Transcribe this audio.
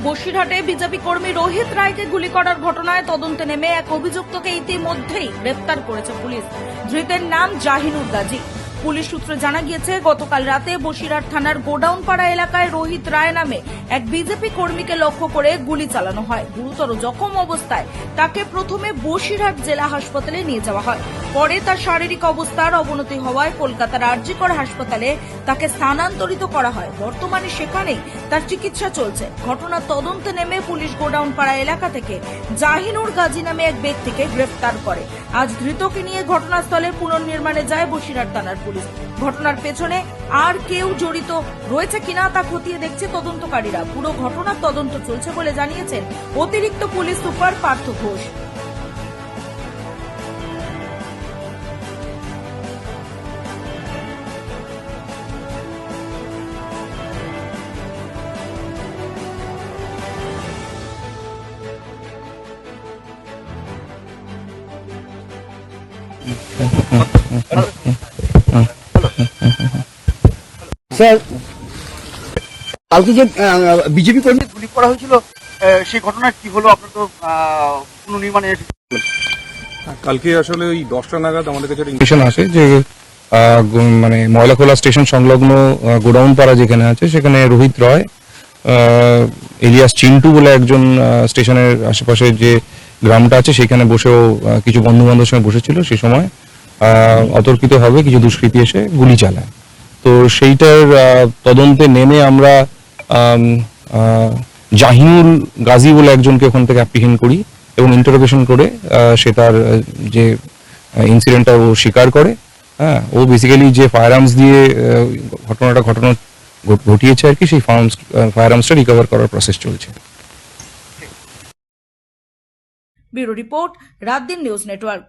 বসিরহাটে BJP কর্মী রোহিত রায়কে গুলি করার ঘটনায় তদন্তে নেমে এক অভিযুক্তকে ইতিমধ্যেই গ্রেফতার করেছে পুলিশ। ধৃতের নাম জাহিনুর গাজী। পুলিশ সূত্রে জানা গিয়েছে, গতকাল রাতে বসিরহাট থানার গোডাউনপাড়া এলাকায় রোহিত রায় নামে এক বিজেপি কর্মীকে লক্ষ্য করে গুলি চালানো হয়। গুরুতর জখম অবস্থায় তাকে প্রথমে বসিরহাট জেলা হাসপাতালে নিয়ে যাওয়া হয়। পরে তার শারীরিক অবস্থার অবনতি হওয়ায় কলকাতার আরজিকর হাসপাতালে তাকে স্থানান্তরিত করা হয়। বর্তমানে সেখানেই তার চিকিৎসা চলছে। ঘটনার তদন্তে নেমে পুলিশ গোডাউনপাড়া এলাকা থেকে জাহিনুর গাজী নামে এক ব্যক্তিকে গ্রেফতার করে। আজ ধৃতকে নিয়ে ঘটনাস্থলে পুনর্নির্মাণে যায় বসিরহাট থানার পুলিশ। ঘটনার পেছনে আর কেউ জড়িত রয়েছে কিনা তা খতিয়ে দেখছে তদন্তকারীরা। পুরো ঘটনার তদন্ত চলছে বলে জানিয়েছেন অতিরিক্ত police super Partha Ghosh. Sir, কালকে যে বিজেপি কর্মী গুলি করা হয়েছিল সেই ঘটনা কি হলো? আপনার তো পুনর্নির্মাণে কালকে আসলে ওই 10টা নাগাদ আমাদের কাছে ইনফরমেশন আসে যে মানে ময়লাখোলা স্টেশন সংলগ্ন গোডাউন পাড়া যেখানে আছে সেখানে রোহিত রয় এলিয়াস চিন্টু বলে একজন স্টেশনের আশেপাশে যে গ্রামটা আছে সেখানে বসেও কিছু বন্ধু বান্ধবের সঙ্গে বসেছিল। সেই সময় অতর্কিতভাবে কিছু দুষ্কৃতী এসে গুলি চালায়। তো সেইটার তদন্তে নেমে আমরা জাহিনুল গাজী বলে একজনকে ওখান থেকে অ্যাপ্রিহেন্ড করি এবং ইন্টারোগেশন করে সে তার যে ইনসিডেন্টটা ও স্বীকার করে। হ্যাঁ, ও বেসিক্যালি যে ফায়ার আর্মস দিয়ে ঘটনা ঘটিয়েছে আর কি, সেই ফায়ার আর্মসটা রিকভার করার প্রসেস চলছে। ব্যুরো রিপোর্ট, রাত দিন নিউজ নেটওয়ার্ক।